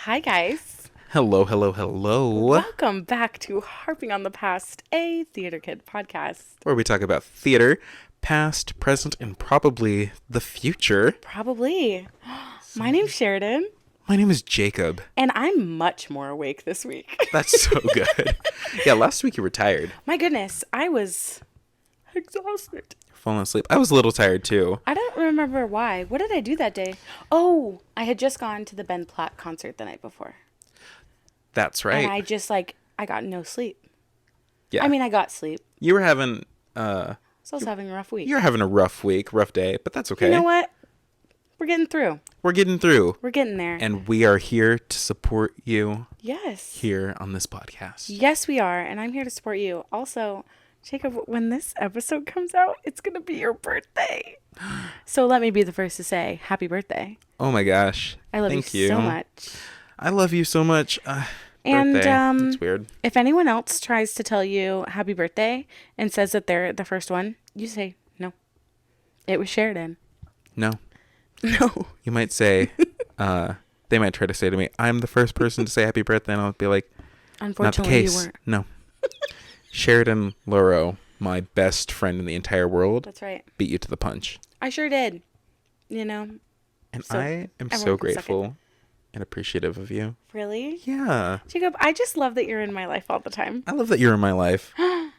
Hi, guys. Hello, hello, hello. Welcome back to Harping on the Past, a Theater Kid podcast. Where we talk about theater, past, present, and probably the future. Probably. My name's Sheridan. My name is Jacob. And I'm much more awake this week. That's so good. Yeah, last week you were tired. My goodness, I was exhausted. Falling asleep. I was a little tired too. I don't remember why. What did I do that day? Oh, I had just gone to the Ben Platt concert the night before. That's right. And I got no sleep. Yeah. I mean, I got sleep. You were having, So I was having a rough week. You're having a rough week, rough day, but that's okay. You know what? We're getting through. We're getting through. We're getting there. And we are here to support you. Yes. Here on this podcast. Yes, we are. And I'm here to support you. Also, Jacob, when this episode comes out, it's going to be your birthday. So let me be the first to say happy birthday. Oh my gosh. I love you so much. I love you so much. And birthday. It's weird. If anyone else tries to tell you happy birthday and says that they're the first one, you say no. It was Sheridan. No. No. You might say, they might try to say to me, I'm the first person to say happy birthday, and I'll be like, unfortunately, not the case. You weren't. No. Sheridan Loro, my best friend in the entire world. That's right. Beat you to the punch. I sure did. You know. And so I am so grateful and appreciative of you. Really? Yeah. Jacob, I just love that you're in my life all the time. I love that you're in my life. Wow.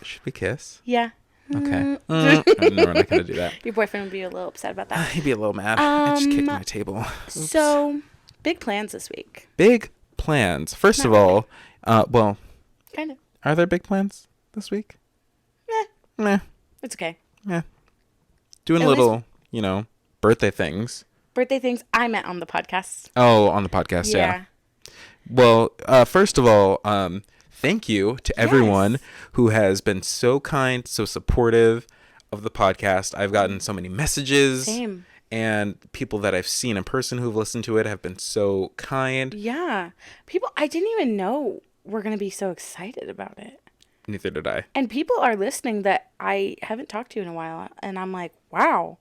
Should we kiss? Yeah. Okay. No, we're not going to do that. Your boyfriend would be a little upset about that. He'd be a little mad. I just kicked my table. Oops. So, big plans this week. Big plans. First of all, well. Kind of. Are there big plans this week? Meh. It's okay. Yeah. Doing At little, birthday things. Birthday things I met on the podcast. Oh, on the podcast, yeah. Well, first of all, thank you to everyone who has been so kind, so supportive of the podcast. I've gotten so many messages. Same. And people that I've seen in person who've listened to it have been so kind. Yeah. I didn't even know we're going to be so excited about it. Neither did I. And people are listening that I haven't talked to in a while. And I'm like, wow.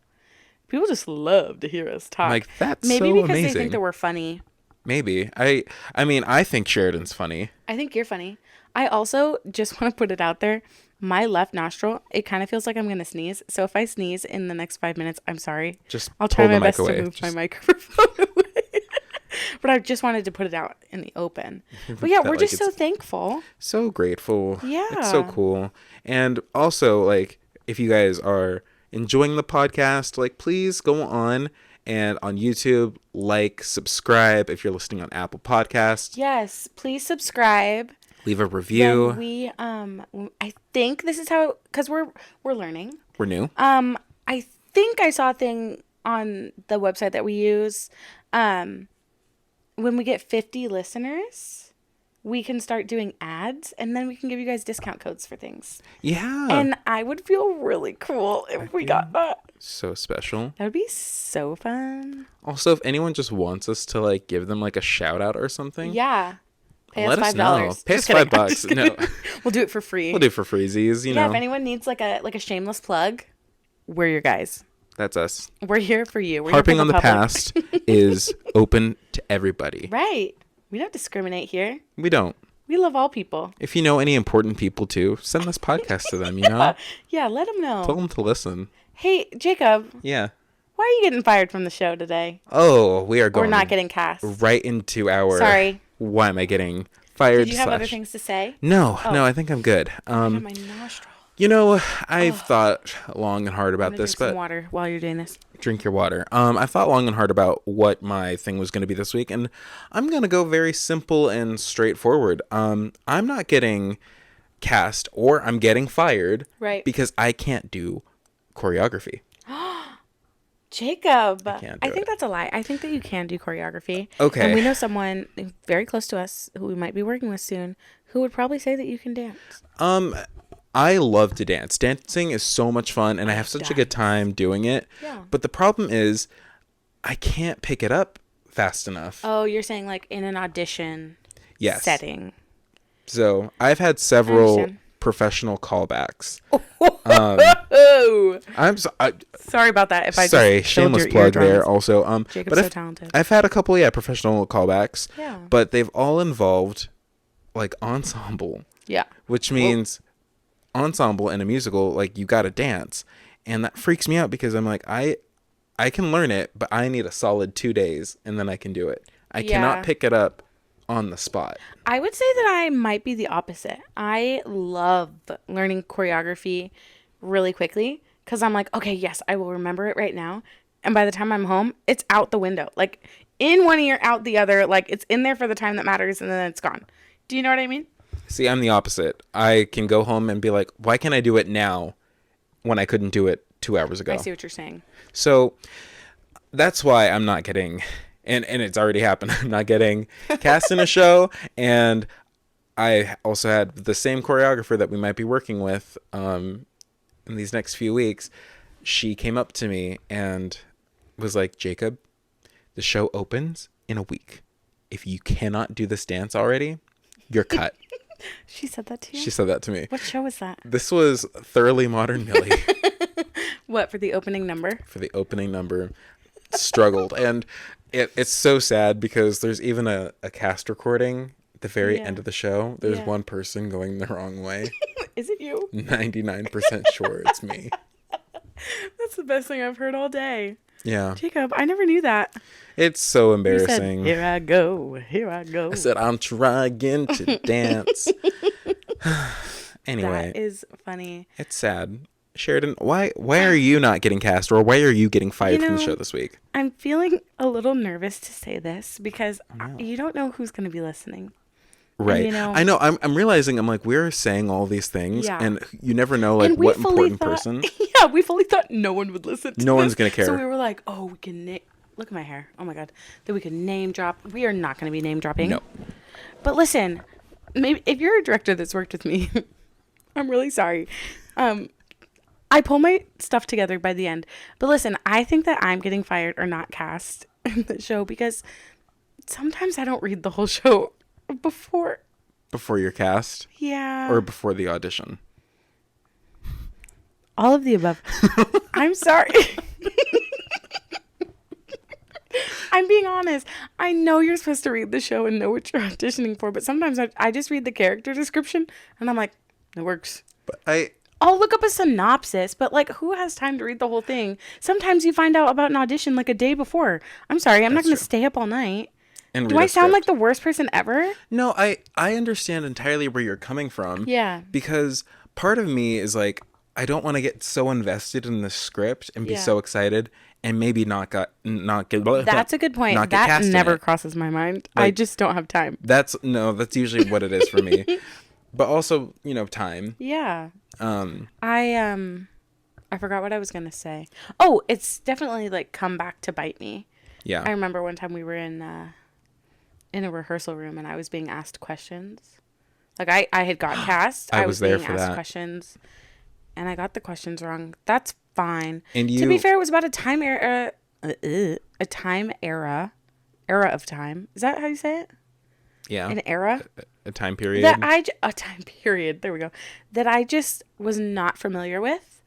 People just love to hear us talk. Like, that's Maybe so because amazing. they think that we're funny. Maybe. I mean, I think Sheridan's funny. I think you're funny. I also just want to put it out there. My left nostril, it kind of feels like I'm going to sneeze. So if I sneeze in the next 5 minutes, I'm sorry. I'll try my best to move my microphone away. But I just wanted to put it out in the open. But yeah, we're just so thankful. So grateful. Yeah. It's so cool. And also, if you guys are enjoying the podcast, please go on and on YouTube, subscribe if you're listening on Apple Podcasts. Yes, please subscribe. Leave a review. Then I think this is how, because we're learning. We're new. I think I saw a thing on the website that we use. When we get 50 listeners, we can start doing ads, and then we can give you guys discount codes for things. Yeah. And I would feel really cool if we got that. So special. That would be so fun. Also, if anyone just wants us to give them a shout out or something. Yeah. Pay let us $5. Us know. Pay us $5. No. We'll do it for free. We'll do it for freezies, Yeah, if anyone needs a shameless plug, we're your guys. That's us. We're here for you. We're Harping on the Past is open to everybody. Right. We don't discriminate here. We don't. We love all people. If you know any important people too, send this podcast to them, you know? Yeah, let them know. Tell them to listen. Hey, Jacob. Yeah. Why are you getting fired from the show today? Oh, we are going. We're not getting cast. Right into our. Sorry. Why am I getting fired? Did you have other things to say? No, I think I'm good. I have my nostril. I've thought long and hard about this, but some water while you're doing this. Drink your water. I thought long and hard about what my thing was going to be this week, and I'm going to go very simple and straightforward. I'm not getting cast, or I'm getting fired, right? Because I can't do choreography. Jacob, I think that's a lie. I think that you can do choreography. Okay. And we know someone very close to us who we might be working with soon who would probably say that you can dance. I love to dance. Dancing is so much fun, and I have such a good time doing it. Yeah. But the problem is, I can't pick it up fast enough. Oh, you're saying in an audition setting. So I've had several professional callbacks. Whoa. Sorry about that. If I sorry, just filled shameless your plug there. eardrums. Also, Jacob's but so talented. I've had a couple, professional callbacks. Yeah. But they've all involved like ensemble. Yeah. Which means ensemble in a musical, like you got to dance, and that freaks me out because I'm like, I can learn it, but I need a solid 2 days and then I can do it. I cannot pick it up on the spot. I would say that I might be the opposite. I love learning choreography really quickly because I'm like, okay, yes, I will remember it right now. And by the time I'm home, it's out the window. Like in one ear, out the other. Like it's in there for the time that matters and then it's gone. Do you know what I mean? See, I'm the opposite. I can go home and be like, why can't I do it now when I couldn't do it 2 hours ago? I see what you're saying. So that's why I'm not getting... And it's already happened. I'm not getting cast in a show. And I also had the same choreographer that we might be working with in these next few weeks. She came up to me and was like, Jacob, the show opens in a week. If you cannot do this dance already, you're cut. She said that to you? She said that to me. What show was that? This was Thoroughly Modern Millie. What, for the opening number? For the opening number. Struggled. And... It's so sad because there's even a cast recording at the very end of the show. There's one person going the wrong way. Is it you? 99% sure it's me. That's the best thing I've heard all day. Yeah. Jacob, I never knew that. It's so embarrassing. You said, here I go, here I go. I said, I'm trying to dance. Anyway. That is funny. It's sad. Sheridan, why are you not getting cast, or why are you getting fired from the show this week? I'm feeling a little nervous to say this because you don't know who's going to be listening. Right. And, I know. I'm realizing I'm like, we're saying all these things and you never know like what important person. Yeah, we fully thought no one would listen to No one's going to care. So we were like, oh, we can look at my hair. Oh my God. That we can name drop. We are not going to be name dropping. No. But listen, maybe if you're a director that's worked with me, I'm really sorry. I pull my stuff together by the end. But listen, I think that I'm getting fired or not cast in the show because sometimes I don't read the whole show before you're cast. Yeah. Or before the audition. All of the above. I'm sorry. I'm being honest. I know you're supposed to read the show and know what you're auditioning for, but sometimes I just read the character description and I'm like, it works. But I'll look up a synopsis, but like, who has time to read the whole thing? Sometimes you find out about an audition like a day before. I'm sorry, I'm not going to stay up all night. And do I sound like the worst person ever? No, I understand entirely where you're coming from. Yeah. Because part of me is like, I don't want to get so invested in the script and be so excited and maybe not get. That's a good point. That never crosses my mind. Like, I just don't have time. That's usually what it is for me. But also, time. Yeah. I forgot what I was going to say. Oh, it's definitely like come back to bite me. Yeah. I remember one time we were in a rehearsal room and I was being asked questions. Like I had got cast. I was there being for asked that. Questions and I got the questions wrong. That's fine. And to be fair, it was about a time era of time. Is that how you say it? Yeah. An era? A time period. A time period. There we go. That I just was not familiar with.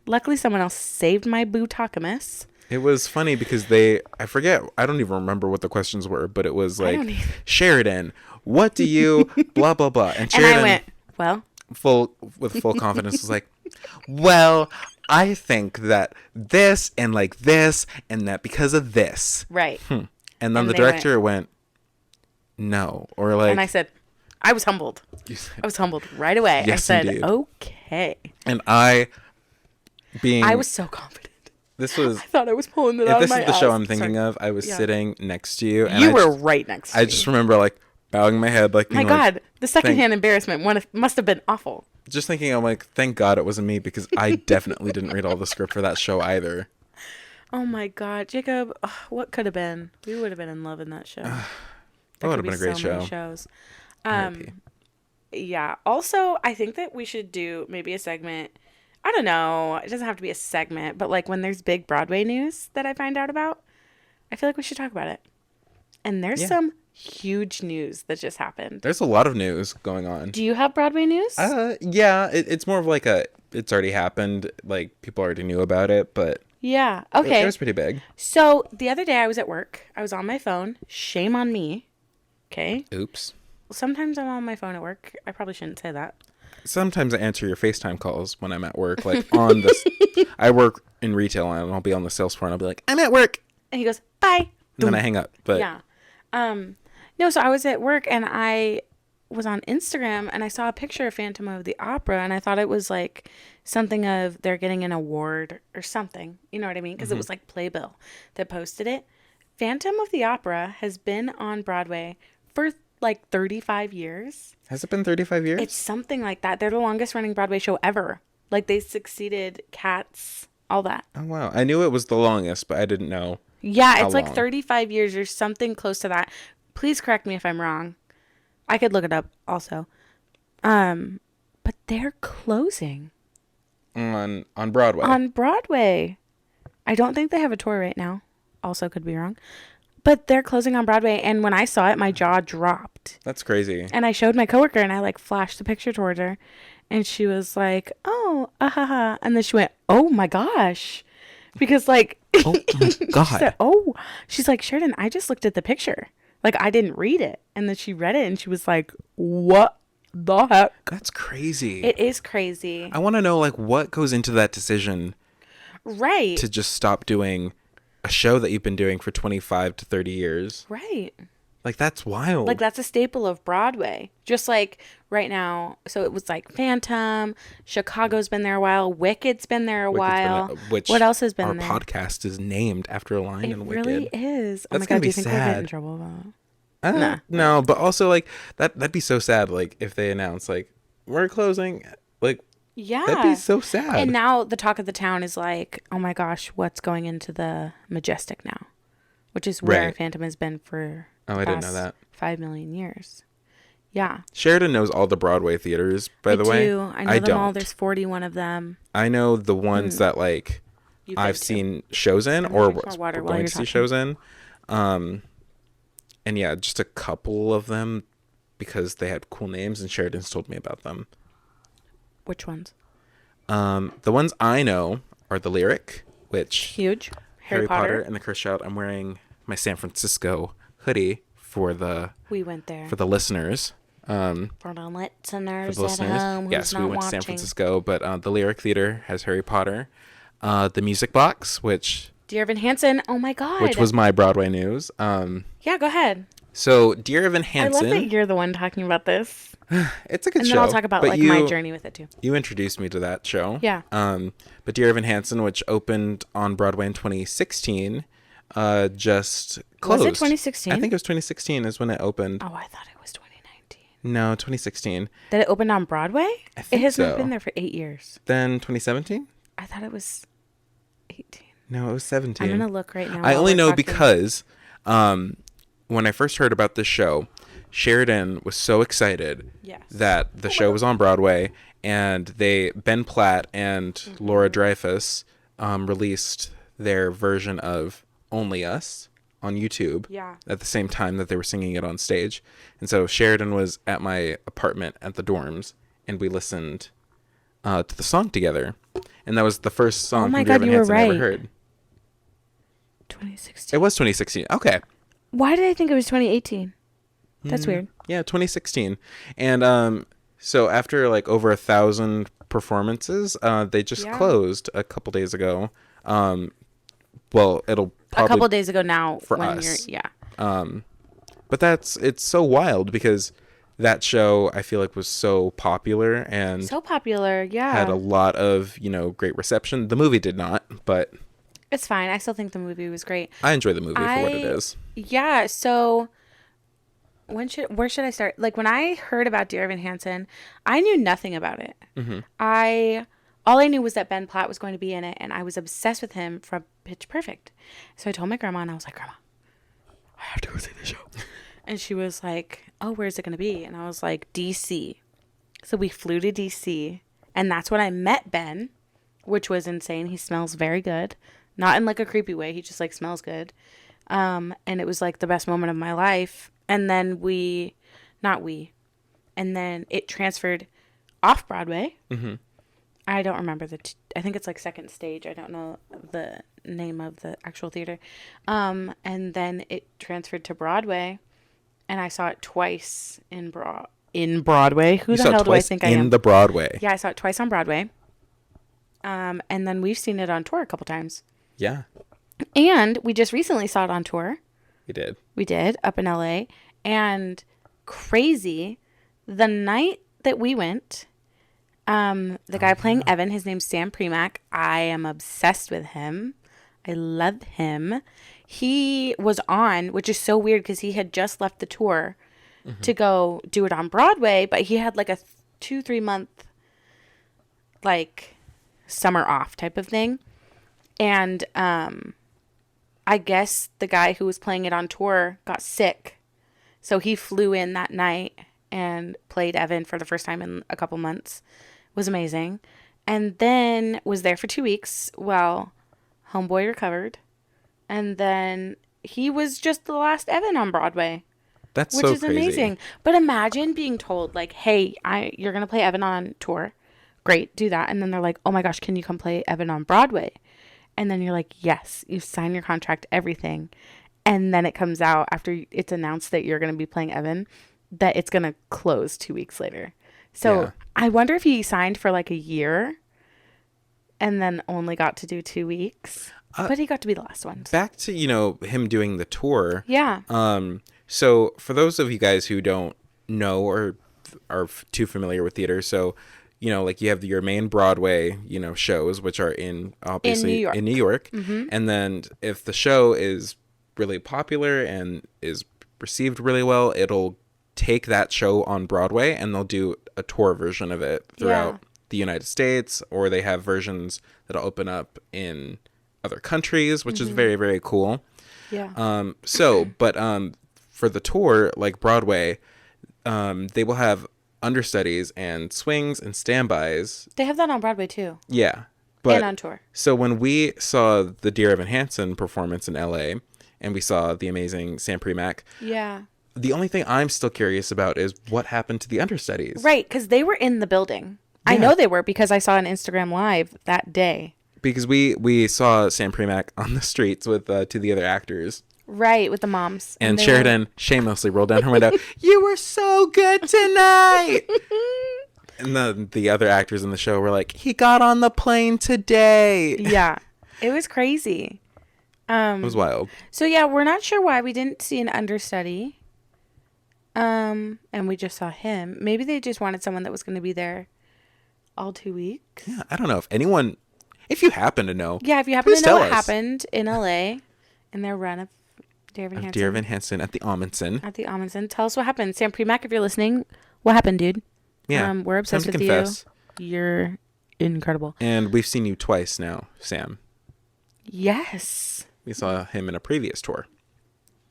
Luckily, someone else saved my boo-takamus. It was funny because I don't even remember what the questions were, but it was like, Sheridan, what do you, blah, blah, blah. And Sheridan, I went, well. With full confidence was like, well, I think that this and like this and that because of this. Right. And then the director went, no. Or like. And I said, I was humbled. I was humbled right away. Yes, I said, indeed. Okay. And I was so confident. I thought I was pulling it out of my ass. This is the show I'm thinking of. I was sitting next to you. And you were right next to me. I just remember like bowing my head like. My God, the secondhand embarrassment must have been awful. Just thinking, I'm like, thank God it wasn't me because I definitely didn't read all the script for that show either. Oh my God, Jacob, what could have been? We would have been in love in that show. That would have been a great show. Many shows. Yeah. Also, I think that we should do maybe a segment. I don't know. It doesn't have to be a segment, but like when there's big Broadway news that I find out about, I feel like we should talk about it. And there's some huge news that just happened. There's a lot of news going on. Do you have Broadway news? Yeah, it's more of like it's already happened. Like, people already knew about it, but Yeah. Okay. it was pretty big. So the other day I was at work. I was on my phone. Shame on me. Okay. Oops. Sometimes I'm on my phone at work. I probably shouldn't say that. Sometimes I answer your FaceTime calls when I'm at work. Like, I work in retail, and I'll be on the sales floor, and I'll be like, I'm at work. And he goes, bye. And then I hang up. But Yeah. No, so I was at work and I was on Instagram and I saw a picture of Phantom of the Opera and I thought it was like something of they're getting an award or something. You know what I mean? Because it was like Playbill that posted it. Phantom of the Opera has been on Broadway for like 35 years. Has it been 35 years? It's something like that. They're the longest running Broadway show ever. Like they succeeded Cats, all that. Oh, wow. I knew it was the longest, but I didn't know. Yeah, how it's like long. 35 years or something close to that. Please correct me if I'm wrong. I could look it up also. But they're closing On Broadway. on Broadway. I don't think they have a tour right now. Also could be wrong. But they're closing on Broadway and when I saw it my jaw dropped. That's crazy. And I showed my coworker and I like flashed the picture towards her and she was like, "Oh, ha." And then she went, "Oh my gosh." Because like Oh my God. she said, "Oh." She's like, "Sheridan, I just looked at the picture. Like, I didn't read it." And then she read it and she was like, "What the heck?" That's crazy. It is crazy. I want to know, like, what goes into that decision Right. to just stop doing a show that you've been doing for 25 to 30 years. Right. Like, that's wild. Like, that's a staple of Broadway. Just like right now. So it was like Phantom. Chicago's been there a while. Wicked's been there a Wicked's been while. there, which what else has been our there? podcast is named after a line It in Wicked. really is. Oh That's my gonna God. Do be you think we'll get in sad. trouble about it? Nah. No, but also, like, that'd be so sad, like, if they announce, like, we're closing, like, Yeah. that'd be so sad. And now the talk of the town is like, oh my gosh, what's going into the Majestic now? Which is where Right. Phantom has been for Oh, I didn't know that. 5 million years. Yeah. Sheridan knows all the Broadway theaters, by the way. I know them all. There's 41 of them. I know the ones that, like, You've I've been to. seen shows in I'm or gonna drink more water we're while going you're to see talking. shows in. And yeah, just a couple of them because they had cool names and Sheridan's told me about them. Which ones? The ones I know are the Lyric, which Huge. Harry Potter. and the Cursed Child. I'm wearing my San Francisco hoodie for the We went there. for the listeners. For the For listeners the at listeners. home who's Yes, we not went to San watching. Francisco, but the Lyric Theater has Harry Potter. The Music Box, which Dear Evan Hansen. Oh my God. was my Broadway news. Yeah, go ahead. So Dear Evan I love that Hansen, you're the one talking about this. it's a good And show. then I'll talk about but like my journey with it too. You introduced me to that show. Yeah. But Dear Evan Hansen, which opened on Broadway in 2016, just closed. Was it 2016? I think it was 2016 is when it opened. Oh, I thought it was 2019. No, 2016. Did it open on Broadway? I think It has so. not been there for 8 years. Then 2017? I thought it was 18. No, it was 17. I'm going to look right now. I while only we're know talking. because when I first heard about this show, Sheridan was so excited Yes. that the show was on Broadway, and Ben Platt and Mm-hmm. Laura Dreyfus released their version of Only Us on YouTube Yeah. at the same time that they were singing it on stage. And so Sheridan was at my apartment at the dorms, and we listened to the song together. And that was the first song Oh my from Dear God, Evan you were Hansen I ever right. heard. 2016. It was 2016. Okay. Why did I think it was 2018? That's weird. Yeah, 2016. And so after like over 1,000 performances, they just Yeah. closed a couple days ago. Well, it'll probably A couple days ago now. for when us. You're, yeah. but it's so wild because that show I feel like was so popular and So popular. Yeah. had a lot of, great reception. The movie did not, but It's fine. I still think the movie was great. I enjoy the movie for what it is. Yeah. So where should I start? Like when I heard about Dear Evan Hansen, I knew nothing about it. Mm-hmm. All I knew was that Ben Platt was going to be in it, and I was obsessed with him from Pitch Perfect. So I told my grandma, and I was like, "Grandma, I have to go see the show." And she was like, "Oh, where's it going to be?" And I was like, "DC." So we flew to DC, and that's when I met Ben, which was insane. He smells very good. Not in like a creepy way. He just like smells good. And it was like the best moment of my life. And then and then it transferred off Broadway. Mm-hmm. I don't remember I think it's like second stage. I don't know the name of the actual theater. And then it transferred to Broadway, and I saw it twice in Broadway. Who the hell do I think I am? In the Broadway. Yeah, I saw it twice on Broadway. And then we've seen it on tour a couple times. Yeah. And we just recently saw it on tour. We did, up in LA. And crazy, the night that we went, the guy playing Evan, his name's Sam Premack. I am obsessed with him. I love him. He was on, which is so weird because he had just left the tour to go do it on Broadway, but he had like a 2-3 month like summer off type of thing. And I guess the guy who was playing it on tour got sick. So he flew in that night and played Evan for the first time in a couple months. It was amazing. And then was there for 2 weeks while Homeboy recovered. And then he was just the last Evan on Broadway. That's which so is crazy. Amazing. But imagine being told, like, hey, you're going to play Evan on tour. Great, do that. And then they're like, oh my gosh, can you come play Evan on Broadway? And then you're like, yes, you sign your contract, everything. And then it comes out after it's announced that you're going to be playing Evan that it's going to close 2 weeks later. So yeah. I wonder if he signed for like a year and then only got to do 2 weeks. But he got to be the last one. Back to, him doing the tour. Yeah. So for those of you guys who don't know or are too familiar with theater, so, like you have your main Broadway, shows, which are obviously in New York. Mm-hmm. And then if the show is really popular and is received really well, it'll take that show on Broadway and they'll do a tour version of it throughout the United States, or they have versions that'll open up in other countries, which is very, very cool. Yeah. But for the tour, like Broadway, they will have understudies and swings and standbys. They have that on Broadway too. Yeah. And on tour. So when we saw the Dear Evan Hansen performance in LA and we saw the amazing Sam Premack. Yeah. The only thing I'm still curious about is what happened to the understudies. Right, because they were in the building. Yeah. I know they were because I saw an Instagram Live that day. Because we saw Sam Premack on the streets with two of the other actors. Right, with the moms. And Sheridan shamelessly rolled down her window. You were so good tonight. And the other actors in the show were like, he got on the plane today. Yeah, it was crazy. It was wild. So yeah, we're not sure why we didn't see an understudy. And we just saw him. Maybe they just wanted someone that was going to be there all 2 weeks. Yeah, I don't know if you happen to know. Yeah, if you happen to know what happened in LA in their run of Dear Evan Hansen at the Amundsen. Tell us what happened. Sam Premack, if you're listening, what happened, dude? Yeah. We're obsessed with confess. You. You're incredible. And we've seen you twice now, Sam. Yes. We saw him in a previous tour.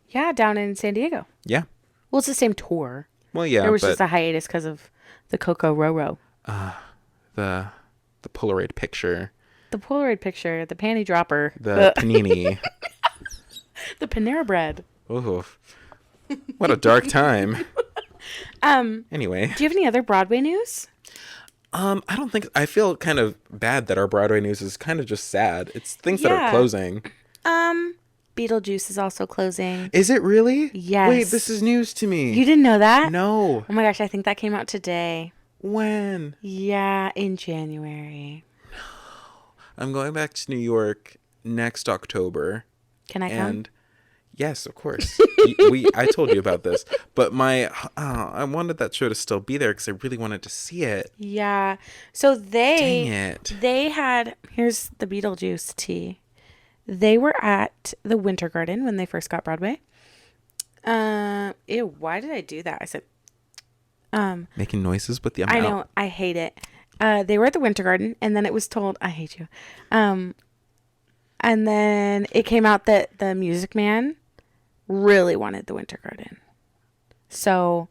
Yeah, down in San Diego. Yeah. Well, it's the same tour. Well, yeah. There was just a hiatus because of the Coco Roro. The Polaroid picture. The Polaroid picture. The panty dropper. The panini. The Panera bread. Oh, what a dark time. Anyway. Do you have any other Broadway news? I don't think. I feel kind of bad that our Broadway news is kind of just sad. It's things that are closing. Beetlejuice is also closing. Is it really? Yes. Wait, this is news to me. You didn't know that? No. Oh my gosh, I think that came out today. When? Yeah, in January. No. I'm going back to New York next October. Can I come? Yes, of course. I told you about this, but I wanted that show to still be there because I really wanted to see it. Yeah. So Dang it. They had, here's the Beetlejuice tea. They were at the Winter Garden when they first got Broadway. Ew, why did I do that? I said, making noises with the I know, I hate it. They were at the Winter Garden, and then it was told, I hate you. And then it came out that the Music Man really wanted the Winter Garden. So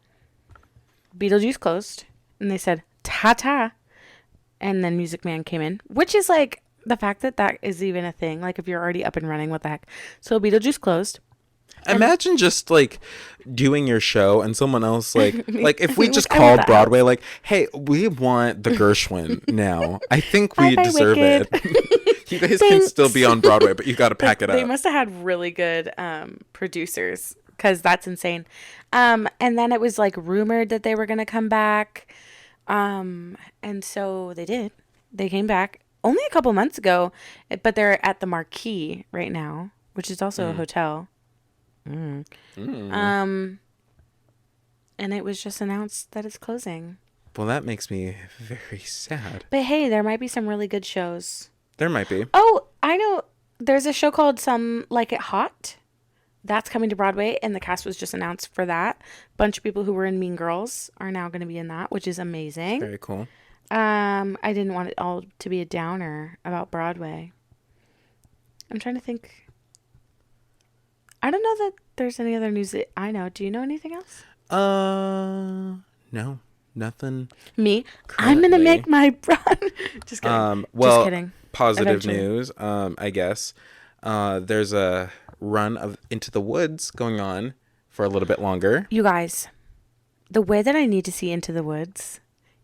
Beetlejuice closed, and they said, ta-ta. And then Music Man came in, which is like, the fact that is even a thing, like if you're already up and running, what the heck? So Beetlejuice closed. Imagine just like doing your show and someone else like if we just Like, I want called that Broadway house. like, hey, we want the Gershwin now. I think Bye we bye, deserve Wicked. it. You guys can still Thanks. be on Broadway, but you got to pack it They up. must have had really good producers because that's insane. And then it was like rumored that they were gonna come back, and so they did. They came back only a couple months ago, but they're at the Marquee right now, which is also a hotel. Mm. And it was just announced that it's closing. Well, that makes me very sad. But hey, there might be some really good shows. There might be. Oh, I know. There's a show called Some Like It Hot. That's coming to Broadway, and the cast was just announced for that. Bunch of people who were in Mean Girls are now going to be in that, which is amazing. Very cool. I didn't want it all to be a downer about Broadway. I'm trying to think. I don't know that there's any other news that I know. Do you know anything else? No, nothing. Me? I'm gonna make my Just kidding. Well, Just kidding. positive Eventually. news. I guess. There's a run of Into the Woods going on for a little bit longer. You guys, the way that I need to see Into the Woods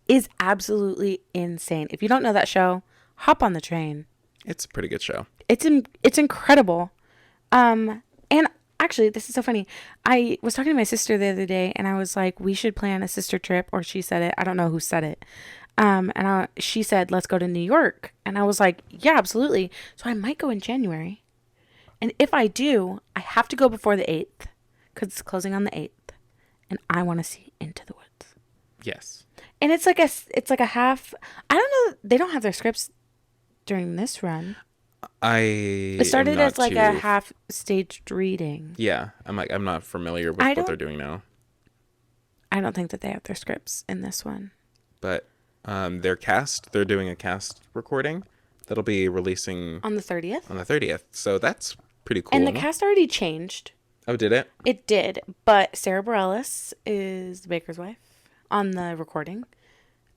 is absolutely insane. If you don't know that show, hop on the train. It's a pretty good show. It's incredible. And actually, this is so funny. I was talking to my sister the other day, and I was like, "We should plan a sister trip." Or she said it. I don't know who said it. She said, "Let's go to New York." And I was like, "Yeah, absolutely." So I might go in January. And if I do, I have to go before the 8th because it's closing on the 8th, and I want to see Into the Woods. Yes. And it's like a half. I don't know. They don't have their scripts during this run. It started as like a half staged reading. Yeah, I'm not familiar with what they're doing now. I don't think that they have their scripts in this one. But they're doing a cast recording that'll be releasing On the 30th? on the 30th. So that's pretty cool. And the cast already changed. Oh, did it? It did, but Sarah Bareilles is the baker's wife on the recording.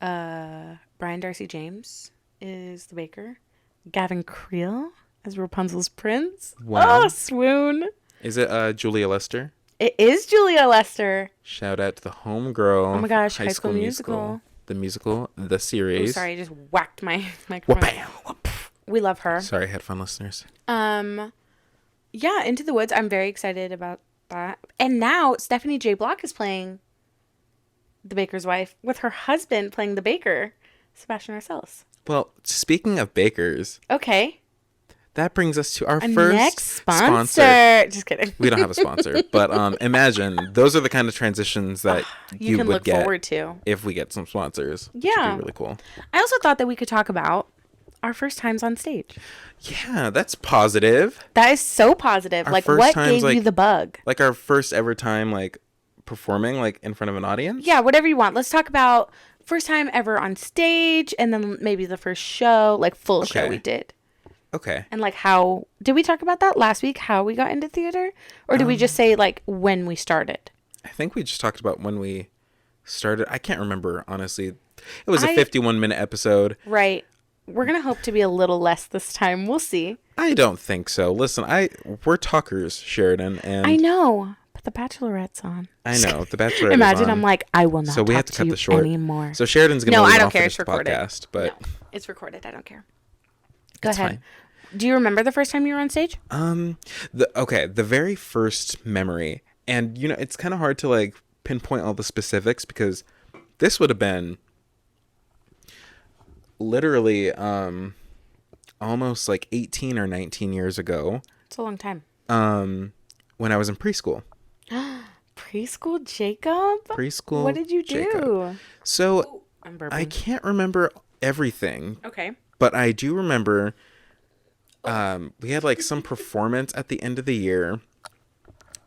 Brian Darcy James is the baker. Gavin Creel as Rapunzel's prince. Wow. Oh, swoon. Is it Julia Lester? It is Julia Lester. Shout out to the homegirl. Oh my gosh, High School Musical. The musical, the Oh, series. sorry, I just whacked my microphone. Wha-bam. We love her. Sorry, headphone listeners. Yeah, Into the Woods. I'm very excited about that. And now Stephanie J. Block is playing the baker's wife with her husband playing the baker, Sebastian Arcellus. Well, speaking of bakers, Okay. that brings us to our Our first next sponsor. Just kidding. We don't have a sponsor, but imagine those are the kind of transitions that You can would look get forward to. if we get some sponsors. Which Yeah. would be really cool. I also thought that we could talk about our first times on stage. Yeah, that's positive. That is so positive. Our Like, first what times, gave you the bug? Like our first ever time, like performing, like in front of an audience. Yeah, whatever you want. Let's talk about first time ever on stage, and then maybe the first show, like full show Okay. we did. Okay. And like how did we talk about that last week? How we got into theater, or did we just say like when we started? I think we just talked about when we started. I can't remember honestly. It was a I- 51-minute episode. Right. We're gonna hope to be a little less this time. We'll see. I don't think so. Listen, we're talkers, Sheridan, and I know, but the Bachelorette's on. I know the Bachelor. Imagine I'm like, I will not. so we talk have to cut you this short anymore. So Sheridan's gonna No, leave I don't off care. of It's this recorded. podcast, but No, it's recorded. I don't care. Go It's ahead. fine. Do you remember the first time you were on stage? the very first memory, and it's kind of hard to like pinpoint all the specifics because this would have been literally almost like 18 or 19 years ago, It's a long time. when I was in preschool. Preschool Jacob? Preschool. What did you do? Jacob. So I'm burping. I can't remember everything, Okay. but I do remember we had like some performance at the end of the year,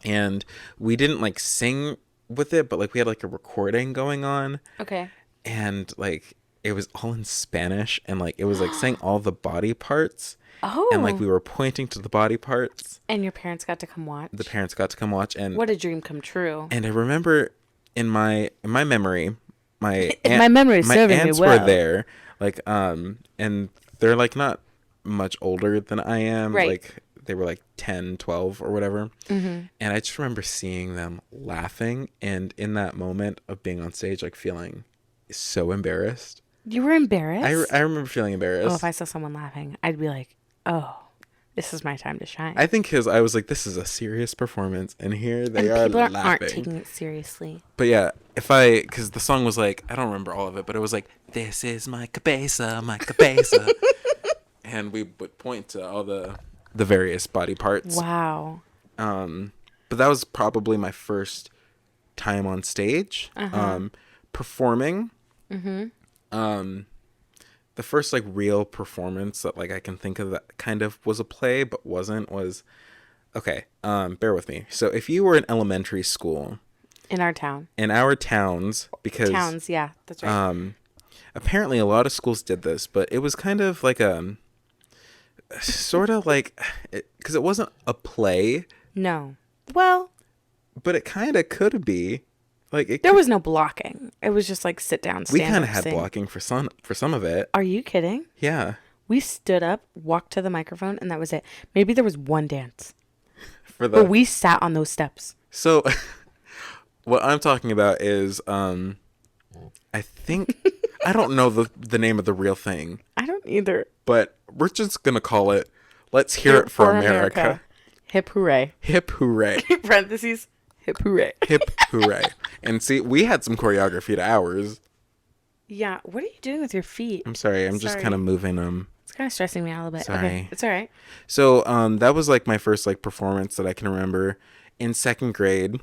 and we didn't like sing with it, but like we had like a recording going on, Okay. and like it was all in Spanish, and like it was like saying all the body parts, Oh. and like we were pointing to the body parts. And your parents got to come watch. The parents got to come watch, and What a dream come true. I remember in my memory, my My memory is my serving me aunts well. were there, like and they're like not much older than I am, Right. like they were like 10, 12 or whatever. Mm-hmm. And I just remember seeing them laughing. And in that moment of being on stage, like feeling so embarrassed. You were embarrassed? I remember feeling embarrassed. Oh, if I saw someone laughing, I'd be like, oh, this is my time to shine. I think because I was like, this is a serious performance. And here they are people laughing. aren't taking it seriously. But yeah, because the song was like, I don't remember all of it, but it was like, this is my cabeza, my cabeza. And we would point to all the various body parts. Wow. But that was probably my first time on stage, performing. Mm-hmm. The first like real performance that like I can think of that kind of was a play but wasn't was, okay, bear with me. So if you were in elementary school In our town. in our towns, because Towns, yeah, that's right. apparently a lot of schools did this, but it was kind of like a sort of like, because it wasn't a play, No. Well, but it kind of could be. Like there was no blocking. It was just like sit down, stand we kind of up, had sing. blocking for some of it. Are you kidding? Yeah. We stood up, walked to the microphone, and that was it. Maybe there was one dance. For the But we sat on those steps. So what I'm talking about is I think I don't know the name of the real thing, I don't either. but we're just going to call it Let's Hear It for America. Hip hooray. Hip hooray. Parentheses. Hip hooray. Hip hooray. And see, we had some choreography to ours. Yeah. What are you doing with your feet? I'm sorry. I'm just Sorry. kind of moving them. It's kind of stressing me out a little bit. Sorry. Okay. It's all right. So that was like my first like performance that I can remember. In second grade,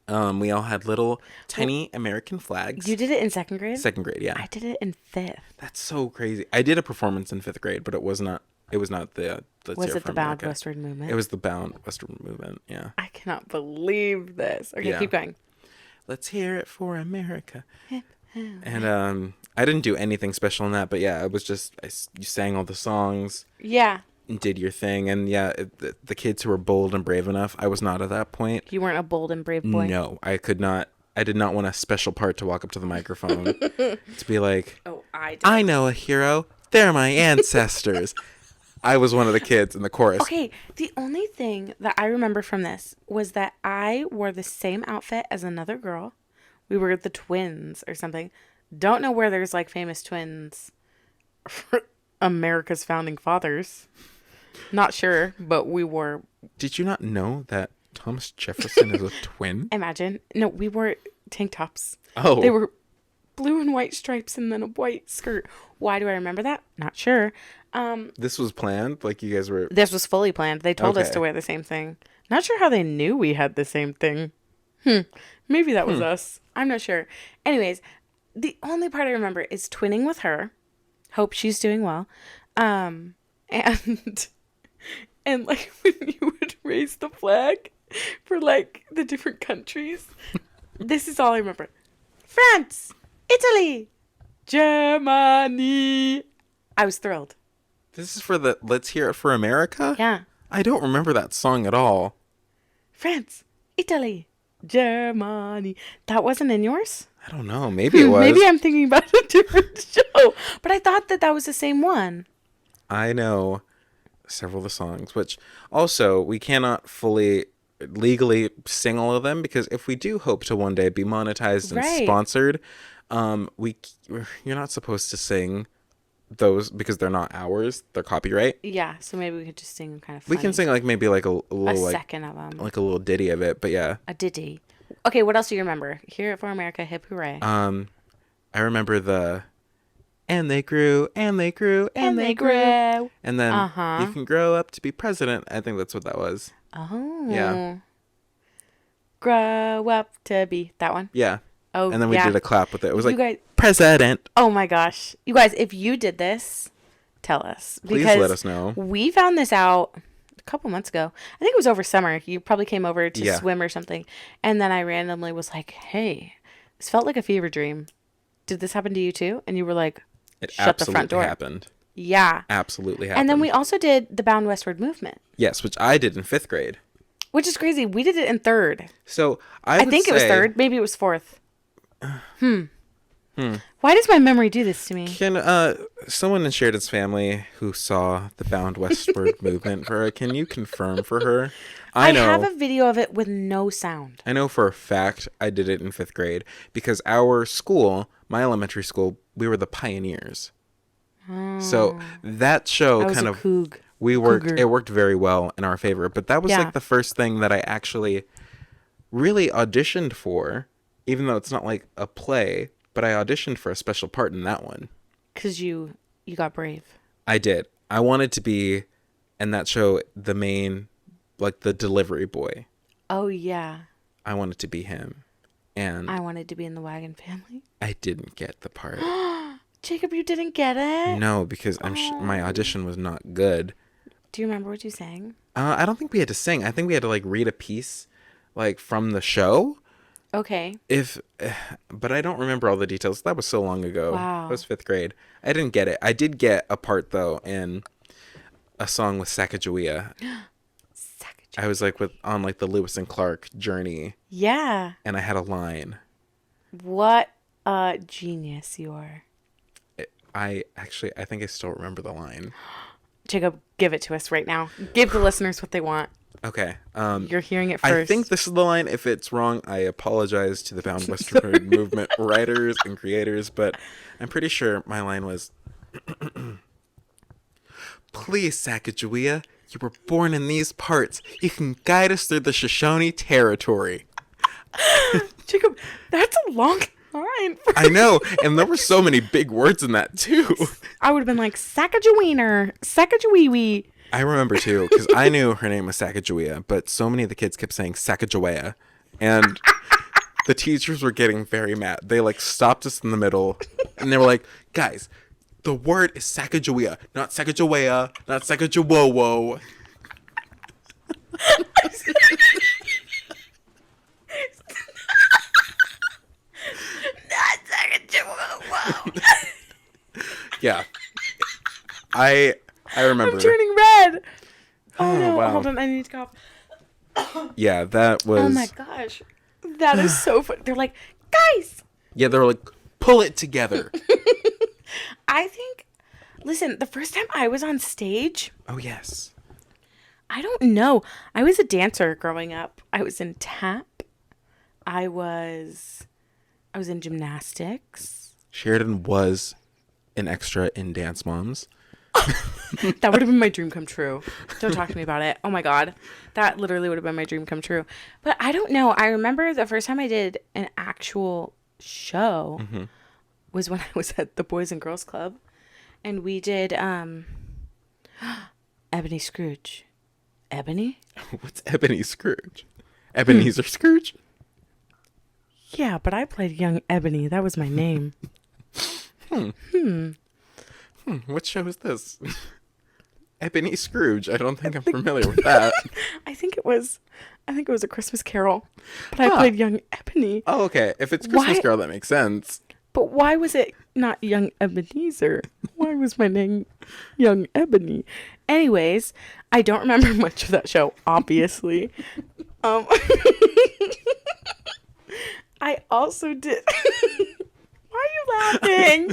we all had little tiny American flags. You did it in second grade? Second grade, yeah. I did it in fifth. That's so crazy. I did a performance in fifth grade, but it was not the Let's Was Hear it for the Bound America. Westward Movement? It was the Bound Westward Movement, yeah. I cannot believe this. Okay, Yeah. keep going. Let's hear it for America. And I didn't do anything special in that, but yeah, it was just you sang all the songs Yeah. and did your thing, and yeah, the kids who were bold and brave enough, I was not at that point. You weren't a bold and brave boy? No, I could not. I did not want a special part to walk up to the microphone to be like, Oh, I did. I know a hero. They're my ancestors. I was one of the kids in the chorus. Okay, the only thing that I remember from this was that I wore the same outfit as another girl. We were the twins or something. Don't know where there's like famous twins for America's founding fathers. Not sure, but we wore. Did you not know that Thomas Jefferson is a twin? Imagine. No, we wore tank tops. Oh. They were blue and white stripes and then a white skirt. Why do I remember that? Not sure. This was planned? Like you guys were... This was fully planned. They told us Okay. to wear the same thing. Not sure how they knew we had the same thing. Maybe that was us. I'm not sure. Anyways, the only part I remember is twinning with her. Hope she's doing well. And like when you would raise the flag for like the different countries. This is all I remember. France, Italy, Germany. I was thrilled. This is for the Let's Hear It for America? Yeah. I don't remember that song at all. France, Italy, Germany. That wasn't in yours? I don't know. Maybe it was. Maybe I'm thinking about a different show. But I thought that was the same one. I know several of the songs, which also we cannot fully legally sing all of them because if we do hope to one day be monetized and Right. sponsored, you're not supposed to sing those because they're not ours. They're copyright. Yeah, so maybe we could just sing them kind of We funny. can sing like maybe like a a little like second of them. like a little ditty of it, but yeah. A ditty. Okay, what else do you remember? Hear It for America, hip hooray. I remember the and they grew and they grew and they grew. And then you can grow up to be president. I think that's what that was. Oh. Yeah. Grow up to be that one. Yeah. Oh, And then we yeah. did a clap with it. It was You like guys- president. Oh my gosh. You guys, if you did this, tell us. Please Because let us know. We found this out a couple months ago. I think it was over summer. You probably came over to Yeah. swim or something. And then I randomly was like, hey, this felt like a fever dream. Did this happen to you too? And you were like, It shut the front door. happened. Yeah. Absolutely happened. And then we also did the Bound Westward Movement, Yes, which I did in 5th grade. which is crazy. We did it in third. So I think it was third. Maybe it was fourth. Why does my memory do this to me? Can someone in Sheridan's family who saw the Bound Westward movement for her, can you confirm for her? I have a video of it with no sound. I know for a fact I did it in 5th grade because our school, my elementary school, we were the pioneers. So that show kind of it worked very well in our favor. But that was like the first thing that I actually really auditioned for, even though it's not like a play, but I auditioned for a special part in that one. Because you got brave. I did. I wanted to be in that show the main, like the delivery boy. Oh, yeah. I wanted to be him. And I wanted to be in the Wagon Family. I didn't get the part. Jacob, you didn't get it? No, because my audition was not good. Do you remember what you sang? I don't think we had to sing. I think we had to like read a piece like from the show. Okay. But I don't remember all the details. That was so long ago. Wow. It was 5th grade. I didn't get it. I did get a part though in a song with Sacagawea. I was like on like the Lewis and Clark journey. Yeah. And I had a line. What a genius you are. I think I still remember the line. Jacob, give it to us right now. Give the listeners what they want. Okay. You're hearing it first. I think this is the line. If it's wrong, I apologize to the Bound Westward movement writers and creators, but I'm pretty sure my line was, "Please, Sacagawea, you were born in these parts. You can guide us through the Shoshone territory." Jacob, that's a long line. I know, and there were so many big words in that too. I would have been like, Sacagaweener, Sacagawee. I remember too, because I knew her name was Sacagawea, but so many of the kids kept saying Sacagawea, and the teachers were getting very mad. They like stopped us in the middle, and they were like, "Guys, the word is Sacagawea, not Sacagawea, not Sacagawowo." Yeah, I remember. I'm turning red. Oh no! Wow. Hold on, I need to cough. Yeah, that was. Oh my gosh, that is so funny. They're like, guys. Yeah, they were like, pull it together. I think. Listen, the first time I was on stage. Oh yes. I don't know. I was a dancer growing up. I was in tap. I was in gymnastics. Sheridan was an extra in Dance Moms. That would have been my dream come true. Don't talk to me about it. Oh my God. That literally would have been my dream come true. But I don't know. I remember the first time I did an actual show was when I was at the Boys and Girls Club. And we did Ebony Scrooge. Ebony? What's Ebony Scrooge? Ebenezer Scrooge? Yeah, but I played young Ebony. That was my name. What show is this? Ebony Scrooge. I don't think I'm familiar with that. I think it was a Christmas Carol. But I played young Ebony. Oh, okay. If it's Christmas Carol, that makes sense. But why was it not young Ebenezer? Why was my name young Ebony? Anyways, I don't remember much of that show, obviously. I also did. Why are you laughing?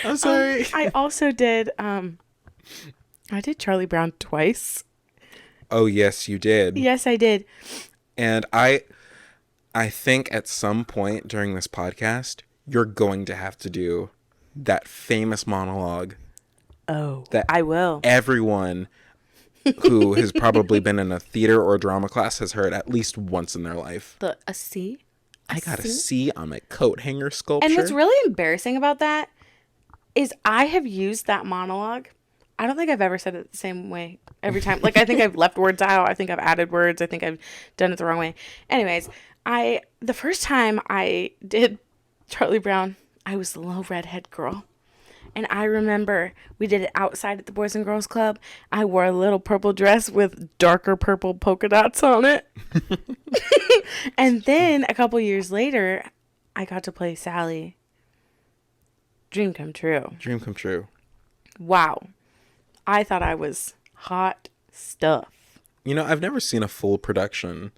I'm sorry. I also did. I did Charlie Brown twice. Oh yes, you did. Yes, I did. And I think at some point during this podcast, you're going to have to do that famous monologue. Oh, that I will. Everyone who has probably been in a theater or drama class has heard at least once in their life. A C? I got a C on my coat hanger sculpture. And what's really embarrassing about that is I have used that monologue. I don't think I've ever said it the same way every time. Like, I think I've left words out. I think I've added words. I think I've done it the wrong way. Anyways, the first time I did Charlie Brown, I was the little redhead girl. And I remember we did it outside at the Boys and Girls Club. I wore a little purple dress with darker purple polka dots on it. And then a couple years later, I got to play Sally. Dream come true. Dream come true. Wow. I thought I was hot stuff. You know, I've never seen a full production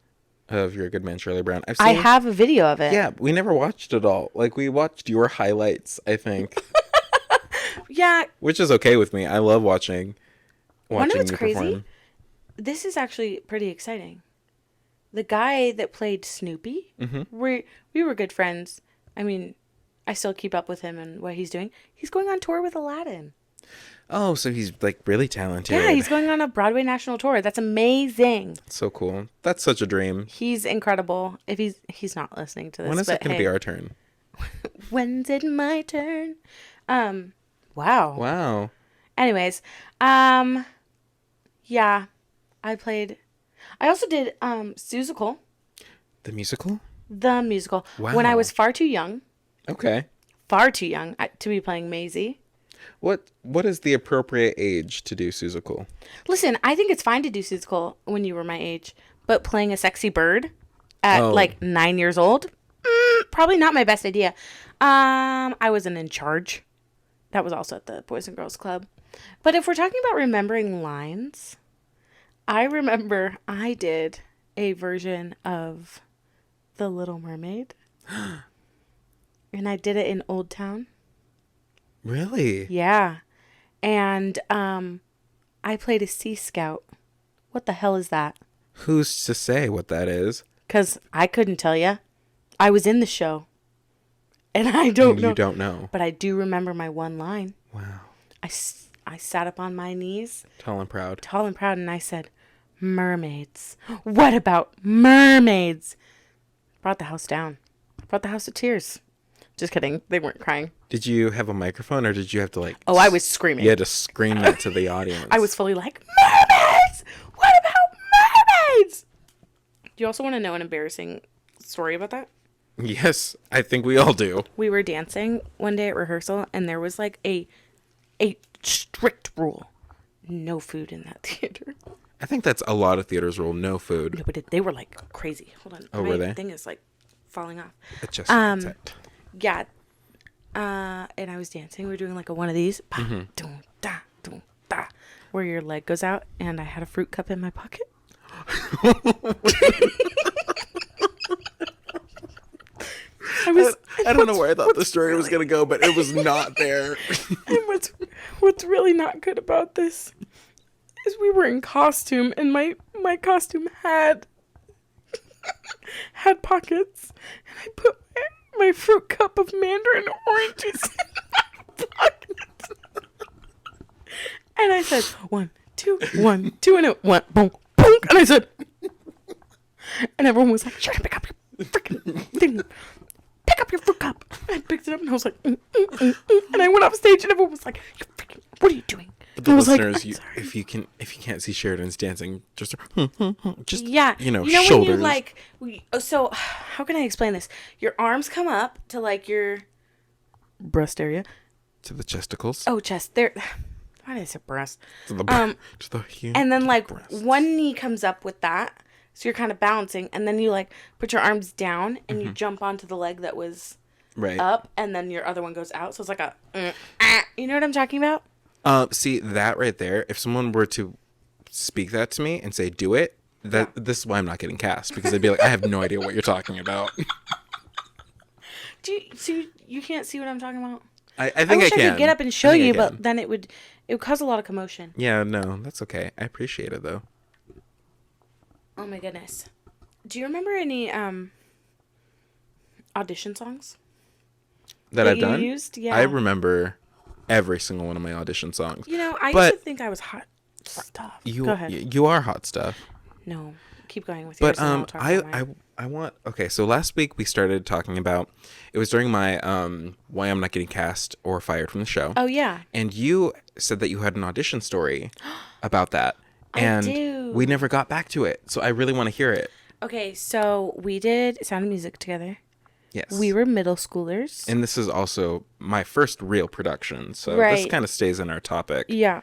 of You're a Good Man, Charlie Brown. I've I seen. have a video of it. Yeah, we never watched it all. Like, we watched your highlights, I think. Yeah. Which is okay with me. I love watching Wanna know what's you crazy? perform. This is actually pretty exciting. The guy that played Snoopy, we were good friends. I mean, I still keep up with him and what he's doing. He's going on tour with Aladdin. Oh, so he's like really talented. Yeah, he's going on a Broadway national tour. That's amazing. That's so cool. That's such a dream. He's incredible. If he's not listening to this, When is it going to be our turn? When's it my turn? Wow. Wow. Anyways, yeah, I also did Seussical, The musical? the musical, Wow. when I was far too young Okay. to be playing Maisie. What is the appropriate age to do Seussical? Listen, I think it's fine to do Seussical when you were my age, but playing a sexy bird at like 9 years old, probably not my best idea. I wasn't in charge. That was also at the Boys and Girls Club. But if we're talking about remembering lines, I remember I did a version of The Little Mermaid. And I did it in Old Town. Really? Yeah. And I played a Sea Scout. What the hell is that? Who's to say what that is? Because I couldn't tell you. I was in the show. And I don't know. You don't know. But I do remember my one line. Wow. I sat up on my knees. Tall and proud. Tall and proud. And I said, mermaids. What about mermaids? Brought the house down. Brought the house to tears. Just kidding. They weren't crying. Did you have a microphone or did you have to like... Oh, I was screaming. You had to scream that to the audience. I was fully like, mermaids! What about mermaids? Do you also want to know an embarrassing story about that? Yes, I think we all do. We were dancing one day at rehearsal, and there was like a strict rule. No food in that theater. I think that's a lot of theaters rule. No food. No, but they were like crazy. Hold on. Oh, my were they? thing is like falling off. Adjust it. Yeah. And I was dancing. We were doing like one of these. Ba, dum, da, dum, da, where your leg goes out, and I had a fruit cup in my pocket. I don't know where I thought the story was going to go, but it was not there. And what's really not good about this is we were in costume, and my costume had pockets, and I put my fruit cup of mandarin oranges in my pocket. And I said, 1, 2, 1, 2, and it went boom, boom, and I said, and everyone was like, "Try to pick up your freaking thing. Pick up your fruit cup." And I picked it up, and I was like, and I went off stage, and everyone was like, "You freaking, what are you doing?" But the I was listeners, like, if you can't see Sheridan's dancing, just yeah, shoulders. When you like, so how can I explain this? Your arms come up to like your breast area, to the chesticles. oh, chest. There. Why did I say breast? To the And then like breasts. one knee comes up with that, so you're kind of balancing, and then you like put your arms down and you jump onto the leg that was right up, and then your other one goes out. So it's like a, you know what I'm talking about? See that right there. If someone were to speak that to me and say, "Do it," this is why I'm not getting cast, because they'd be like, "I have no idea what you're talking about." You can't see what I'm talking about? I think I wish I can. could get up and show you, but then it would cause a lot of commotion. Yeah, no, that's okay. I appreciate it though. Oh my goodness. Do you remember any audition songs That I've you done? used? Yeah. I remember every single one of my audition songs. You know, I But used to think I was hot stuff. Go ahead. You are hot stuff. No, keep going with But yours. And I'll talk about mine. I want, okay, so last week we started talking about, it was during my why I'm not getting cast or fired from the show. Oh yeah. And you said that you had an audition story about that. And I do. we never got back to it. So I really want to hear it. Okay, so we did Sound of Music together. Yes. We were middle schoolers. And this is also my first real production. So this Right. kind of stays in our topic. Yeah.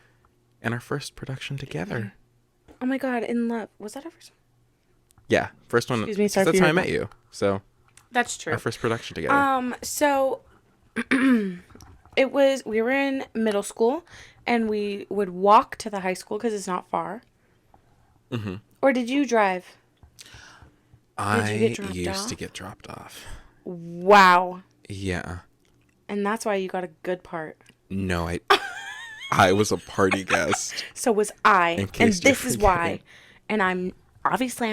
And our first production together. Oh my God, In Love. Was that our first one? Yeah. First one. Excuse me, sorry That's for how I your- met you. So That's true. our first production together. So we were in middle school, and we would walk to the high school because it's not far. Mm-hmm. Or did you drive? Did you get I dropped used off? to get dropped off. Wow. Yeah. And that's why you got a good part. No, I was a party guest. So was I. In And case you're this is forgetting. why. And I'm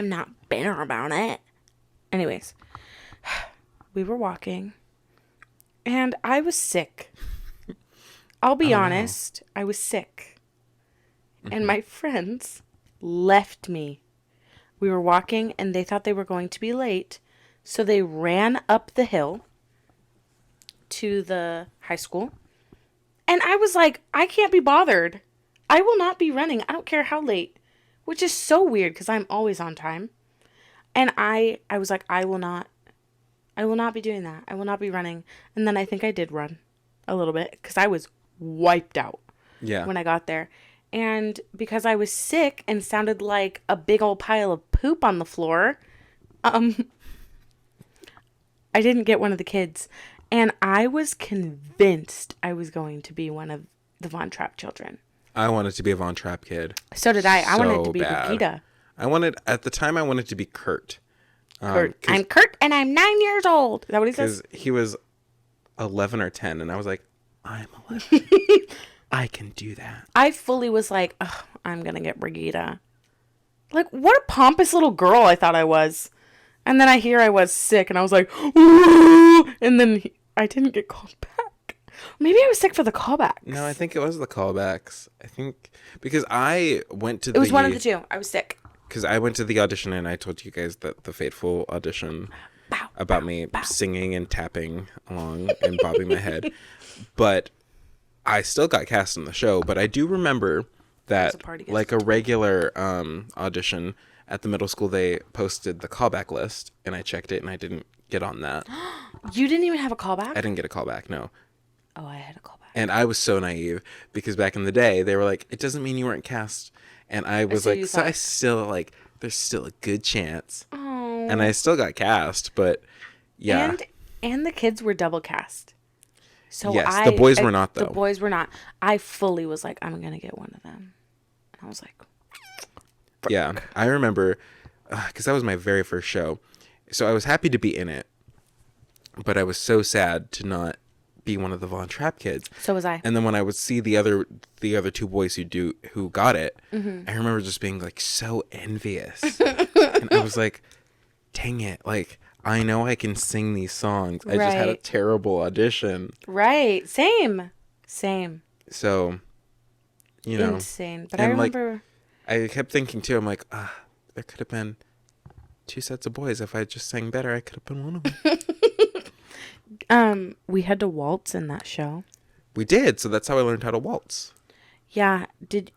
not bitter about it. Anyways, we were walking and I was sick. I'll be honest. I was sick. And my friends left me. We were walking and they thought they were going to be late. So they ran up the hill to the high school. And I was like, I can't be bothered. I will not be running. I don't care how late. Which is so weird because I'm always on time. And I was like, I will not be doing that. I will not be running. And then I think I did run a little bit because I was wiped out when I got there. And because I was sick and sounded like a big old pile of poop on the floor, I didn't get one of the kids. And I was convinced I was going to be one of the Von Trapp children. I wanted to be a Von Trapp kid. So did I. I wanted to be bad. Regina. At the time, I wanted to be Kurt. Kurt. I'm Kurt and I'm 9 years old. Is that what he says? Because he was 11 or 10, and I was like, I'm 11. I can do that. I fully was like, oh, I'm going to get Brigida. Like, what a pompous little girl I thought I was. And then I was sick, and I was like, ooh! And then I didn't get called back. Maybe I was sick for the callbacks. No, I think it was the callbacks. I think, because I went to It was one of the two. I was sick. Because I went to the audition, and I told you guys that the fateful audition about me singing and tapping along and bobbing my head. But I still got cast in the show. But I do remember that, like a regular audition at the middle school, they posted the callback list, and I checked it, and I didn't get on that. You didn't even have a callback? I didn't get a callback, no. Oh, I had a callback. And I was so naive because back in the day, they were like, it doesn't mean you weren't cast. And I was like, so I still, like, there's still a good chance. Oh. And I still got cast, but yeah. And the kids were double cast. So yes, the boys were not, though. The boys were not. I fully was like, I'm going to get one of them. And I was like, frick. Yeah, I remember, because that was my very first show. So I was happy to be in it, but I was so sad to not be one of the Von Trapp kids. So was I. And then when I would see the other two boys who got it, mm-hmm. I remember just being like so envious. And I was like, dang it, like I know I can sing these songs. I just had a terrible audition. Right. Same. So, you know, insane. But I remember, like, I kept thinking too, I'm like, there could have been 2 sets of boys. If I just sang better, I could have been one of them. we had to waltz in that show. We did, so that's how I learned how to waltz. Yeah.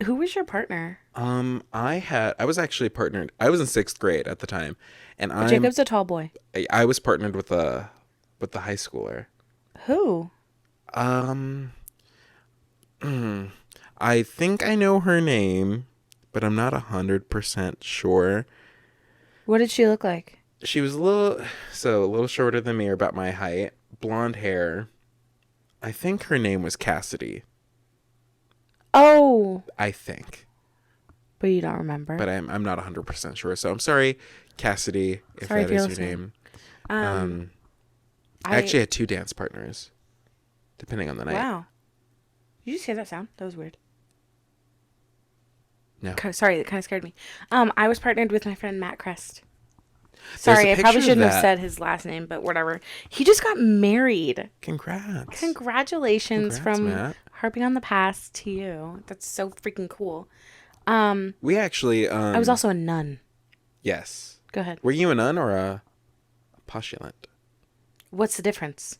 Who was your partner? I was actually partnered. I was in 6th grade at the time, and Jacob's a tall boy. I was partnered with the high schooler. Who? I think I know her name, but I'm not 100% sure. What did she look like? She was a little shorter than me, or about my height, blonde hair. I think her name was Cassidy. Oh. I think. But you don't remember. But I'm not 100% sure. So I'm sorry, Cassidy, if that is your name. I actually had 2 dance partners, depending on the night. Wow. Did you just hear that sound? That was weird. No. Sorry, that kind of scared me. I was partnered with my friend Matt Crest. Sorry, I probably shouldn't have said his last name, but whatever. He just got married. Congrats. Congratulations from Matt. Harping on the Past to you. That's so freaking cool. We actually... I was also a nun. Yes. Go ahead. Were you a nun or a postulant? What's the difference?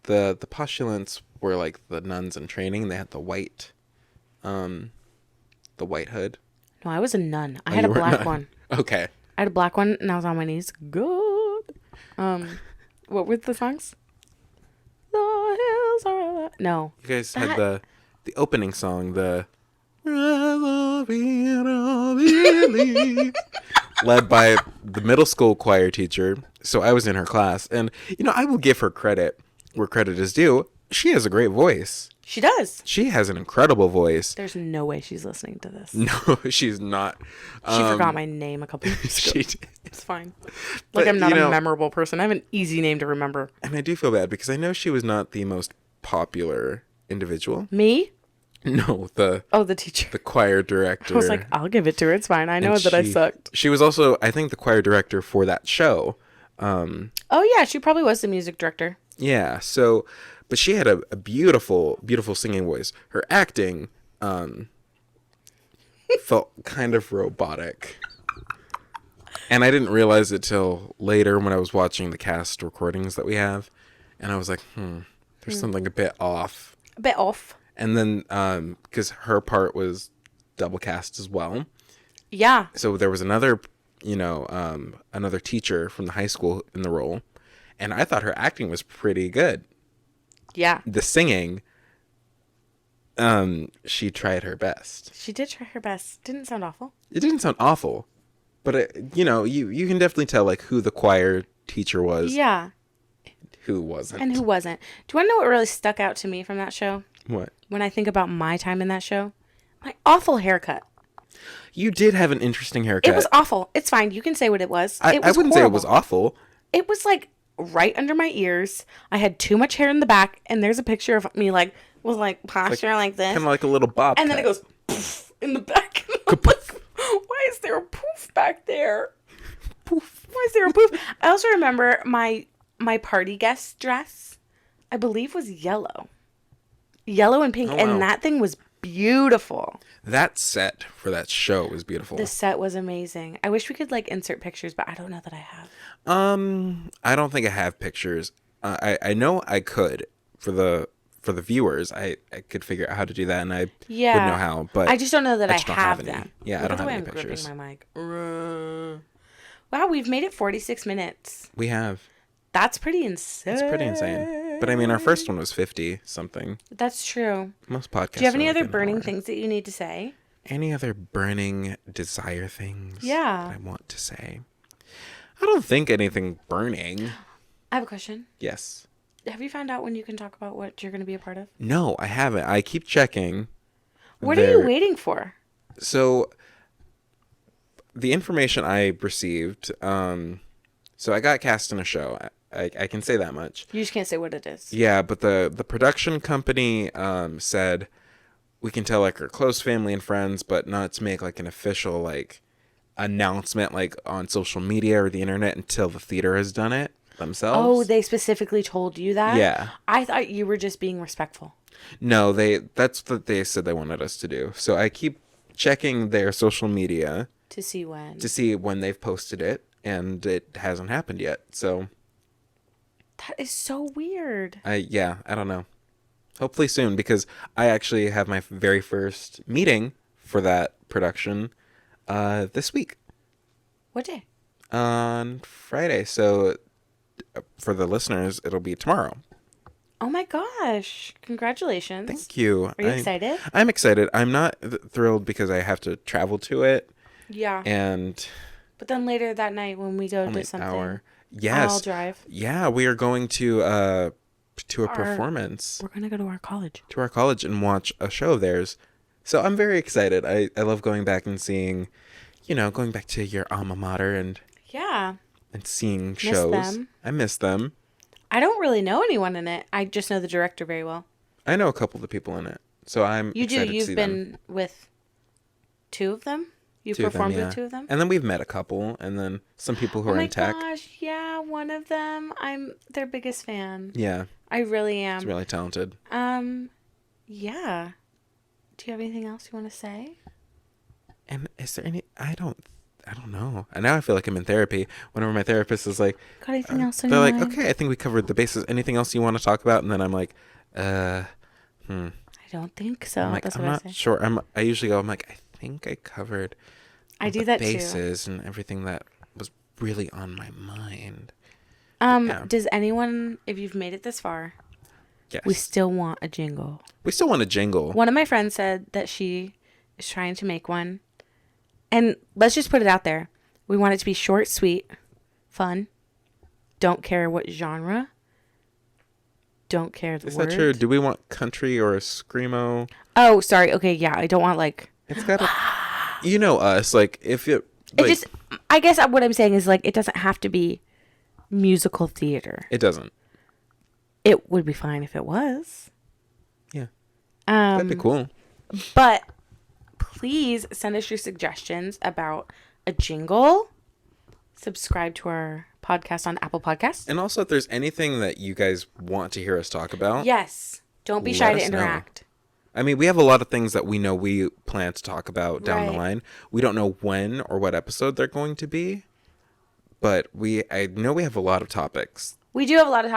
The postulants were like the nuns in training. They had the white hood. No, I was a nun. I had a black one. Okay. I had a black one, and I was on my knees. Good. What were the songs? The hills are... No. You guys had the opening song, led by the middle school choir teacher. So I was in her class, and I will give her credit where credit is due. She has a great voice. She does. She has an incredible voice. There's no way she's listening to this. No, she's not. She forgot my name a couple years ago. She did. It's fine. But, I'm not a memorable person. I have an easy name to remember. And I do feel bad because I know she was not the most popular individual. Me? No, the teacher. The choir director. I was like, I'll give it to her. It's fine. I know that I sucked. She was also, I think, the choir director for that show. Oh, yeah. She probably was the music director. Yeah. So, but she had a beautiful, beautiful singing voice. Her acting felt kind of robotic. And I didn't realize it till later when I was watching the cast recordings that we have. And I was like, there's something a bit off. A bit off. And then, because her part was double cast as well. Yeah. So there was another, another teacher from the high school in the role. And I thought her acting was pretty good. Yeah. The singing, she tried her best. She did try her best. Didn't sound awful. It didn't sound awful. But, you can definitely tell, like, who the choir teacher was. Yeah. Who wasn't. And who wasn't. Do you want to know what really stuck out to me from that show? What? When I think about my time in that show? My awful haircut. You did have an interesting haircut. It was awful. It's fine. You can say what it was. I wouldn't say it was awful. It was, like, right under my ears. I had too much hair in the back. And there's a picture of me, like, was, like, posture like this. Kind of like a little bob And cut. then it goes poof in the back. Why is there a poof back there? Poof. Why is there a poof? I also remember my party guest dress, I believe, was yellow. Yellow and pink. Oh, wow. And that thing was beautiful. That set for that show was beautiful. The set was amazing. I wish we could, like, insert pictures, but I don't know that I have. I don't think I have pictures. I know I could for the viewers. I could figure out how to do that, and I wouldn't know how. But I just don't know that I don't have any. them. Yeah, I don't have any pictures. Gripping my mic. Wow, we've made it 46 minutes. We have. That's pretty insane. It's pretty insane. But I mean, our first one was 50 something. That's true. Most podcasts. Do you have any are other like burning things that you need to say? Any other burning desire things? Yeah. That I want to say. I don't think anything burning. I have a question. Yes. Have you found out when you can talk about what you're going to be a part of? No, I haven't. I keep checking. What are you waiting for? So, the information I received, so I got cast in a show. I can say that much. You just can't say what it is. Yeah, but the production company said we can tell, like, our close family and friends, but not to make, like, an official, like, announcement, like, on social media or the internet until the theater has done it themselves. Oh, they specifically told you that? Yeah. I thought you were just being respectful. No, that's what they said they wanted us to do. So I keep checking their social media to see when they've posted it, and it hasn't happened yet. So that is so weird. I don't know. Hopefully soon, because I actually have my very first meeting for that production this week. What day? On Friday. So for the listeners, it'll be tomorrow. Oh my gosh. Congratulations. Thank you. Are you excited? I'm excited. I'm not thrilled because I have to travel to it. Yeah. But then later that night when we go to something, hour. Yes. I'll drive. Yeah, we are going to a performance. We're going to go to our college. To our college and watch a show of theirs. So I'm very excited. I love going back and seeing, going back to your alma mater and seeing shows. Them. I miss them. I don't really know anyone in it. I just know the director very well. I know a couple of the people in it. So I'm excited to see them. You've been with two of them? You've performed with two of them? And then we've met a couple, and then some people who are in tech. Oh my gosh, yeah, one of them. I'm their biggest fan. Yeah. I really am. He's really talented. Yeah. Do you have anything else you want to say? And is there any... I don't know. And now I feel like I'm in therapy. Whenever my therapist is like... Got anything else on they're your like, mind? okay, I think we covered the bases. Anything else you want to talk about? And then I'm like, I don't think so. I'm like, That's I'm what not I say. sure. I usually go, I'm like, I think I covered... I do that bases too. And everything that was really on my mind. Does anyone, if you've made it this far, yes, we still want a jingle. We still want a jingle. One of my friends said that she is trying to make one. And let's just put it out there. We want it to be short, sweet, fun. Don't care what genre. don't care the Is word. that true? Do we want country or a screamo? Oh, sorry. Okay, yeah. I don't want like... It's got to... You know us. Like, if it... It Like, just... I guess what I'm saying is like, it doesn't have to be musical theater. it doesn't. It would be fine if it was. Yeah. That'd be cool. But please send us your suggestions about a jingle. Subscribe to our podcast on Apple Podcasts. And also, if there's anything that you guys want to hear us talk about... Yes. Don't be shy let to us know. interact. I mean, we have a lot of things that we know we plan to talk about down the Right. line. We don't know when or what episode they're going to be, but I know we have a lot of topics. We do have a lot of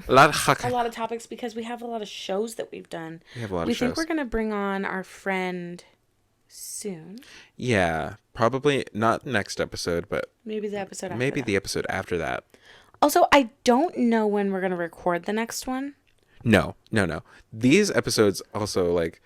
A lot of topics because we have a lot of shows that we've done. We have a lot of We shows. think we're going to bring on our friend soon. Yeah, probably not next episode, but Maybe the episode after maybe that. the episode after that. Also, I don't know when we're going to record the next one. No. These episodes also, like,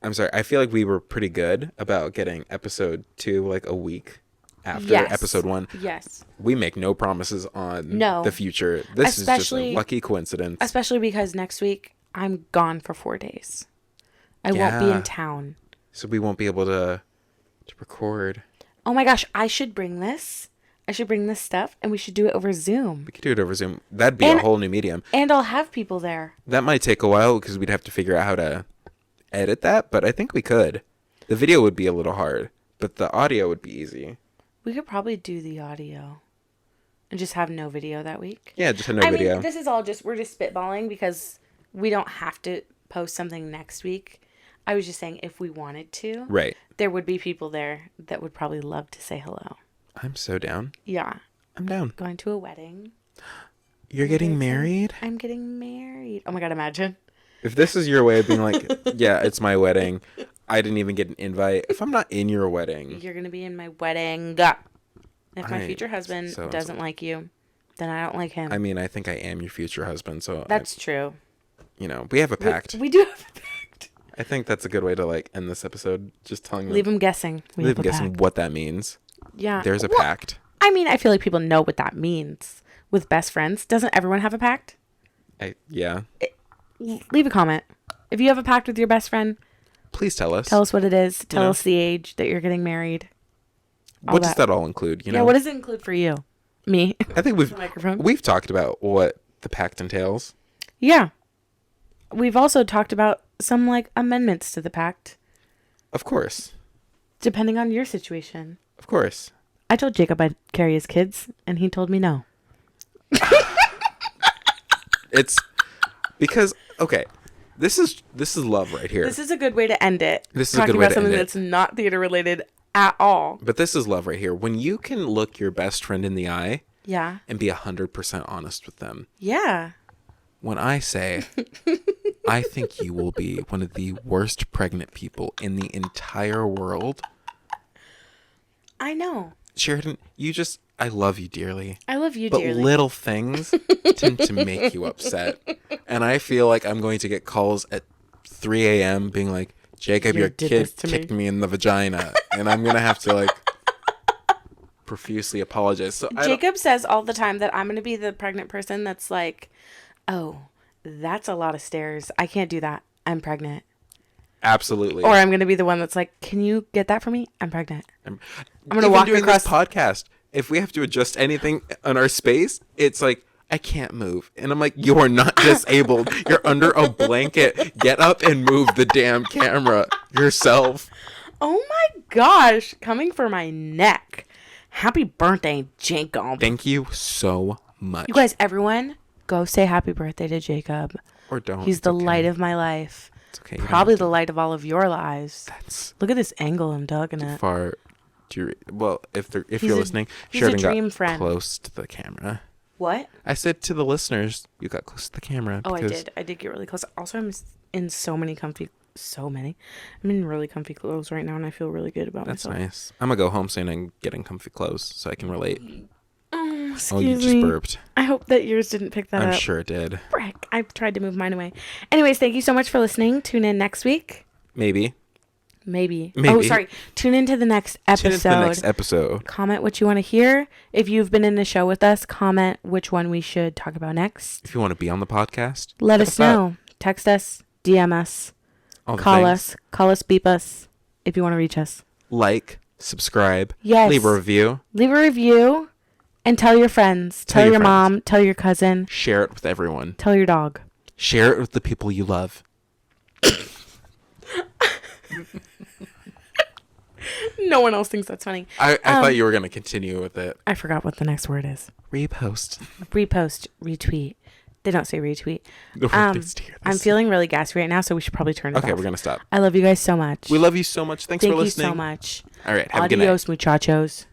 I'm sorry, I feel like we were pretty good about getting episode 2 like a week after episode 1. Yes. We make no promises on No. the future. This is just a Especially- lucky coincidence. Especially because next week I'm gone for 4 days. I won't be Yeah. in town. So we won't be able to record. Oh my gosh, I should bring this. I should bring this stuff and we should do it over Zoom. We could do it over Zoom. That'd be And- a whole new medium. And I'll have people there. That might take a while because we'd have to figure out how to edit that, but I think we could. The video would be a little hard, but the audio would be easy. We could probably do the audio and just have no video that week. Yeah, just a no video. I mean, this is all we're just spitballing because we don't have to post something next week. I was just saying if we wanted to, Right. there would be people there that would probably love to say hello. I'm so down. Yeah. I'm down. Going to a wedding. You're getting married? I'm getting married. Oh my God, imagine. If this is your way of being like, yeah, it's my wedding. I didn't even get an invite. If I'm not in your wedding. You're going to be in my wedding. If my future husband doesn't like you, then I don't like him. I mean, I think I am your future husband, so That's true. we have a pact. We do have a pact. I think that's a good way to like end this episode. Just telling them. Leave them guessing. We Leave have them a guessing pact. what that means. Yeah. There's a Well, pact. I mean, I feel like people know what that means with best friends. Doesn't everyone have a pact? Yeah. Leave a comment. If you have a pact with your best friend, Please tell us. tell us what it is. Tell know. us the age that you're getting married. What does that all include? You know. Yeah, what does it include for you? Me. I think The microphone. we've talked about what the pact entails. Yeah. We've also talked about some like amendments to the pact, Of course. depending on your situation. Of course. I told Jacob I'd carry his kids, and he told me no. It's because okay, this is love right here. This is a good way to end it. This is a Talking good way about to something end it. that's not theater related at all. But this is love right here. When you can look your best friend in the eye Yeah. and be 100% honest with them. Yeah. When I say, I think you will be one of the worst pregnant people in the entire world. I know. Sheridan, I love you dearly. I love you But dearly. little things tend to make you upset. And I feel like I'm going to get calls at 3 a.m. being like, Jacob, You your did kid this to me." kicked me in the vagina. And I'm going to have to like profusely apologize. So Jacob says all the time that I'm going to be the pregnant person that's like, oh, that's a lot of stairs. I can't do that. I'm pregnant. absolutely. Or I'm going to be the one that's like, can you get that for me? I'm pregnant. I'm gonna walk doing across- this podcast. If we have to adjust anything on our space, it's like I can't move, and I'm like, you are not disabled. You're under a blanket. Get up and move the damn camera yourself. Oh my gosh. Coming for my neck. Happy birthday, Jacob. Thank you so much. You guys, everyone, go say happy birthday to Jacob. Or don't. He's It's the okay. light of my life. It's okay. You don't Probably have the light of all of your lives. That's Look at this angle I'm dogging too it. far. Well, if He's you're a- listening, he's a Sheridan dream got friend. close to the camera. What? I said to the listeners, you got close to the camera. Oh, I because did. I did get really close. Also, I'm in I'm in really comfy clothes right now, and I feel really good about That's myself. nice. I'm gonna go home soon and get in comfy clothes so I can relate. Oh, Oh, you excuse just me. burped. I hope that yours didn't pick that I'm up. sure it did. Frick. I tried to move mine away. Anyways, thank you so much for listening. Tune in next week. Maybe. Maybe. Maybe. Oh, sorry. Tune into the next episode. Tune into the next episode. Comment what you want to hear. If you've been in the show with us, comment which one we should talk about next. If you want to be on the podcast, let us know. Text us, DM us, call us, beep us if you want to reach us. Like, subscribe, yes. Leave a review. Leave a review and tell your friends. Tell your mom, tell your cousin. Share it with everyone. Tell your dog. Share it with the people you love. No one else thinks that's funny. I thought you were going to continue with it. I forgot what the next word is. Repost. Repost. Retweet. They don't say retweet. I'm feeling really gassy right now, so we should probably turn it off. Okay, we're going to stop. I love you guys so much. We love you so much. Thanks for listening. Thank you so much. All right, have a good night. Adios, muchachos.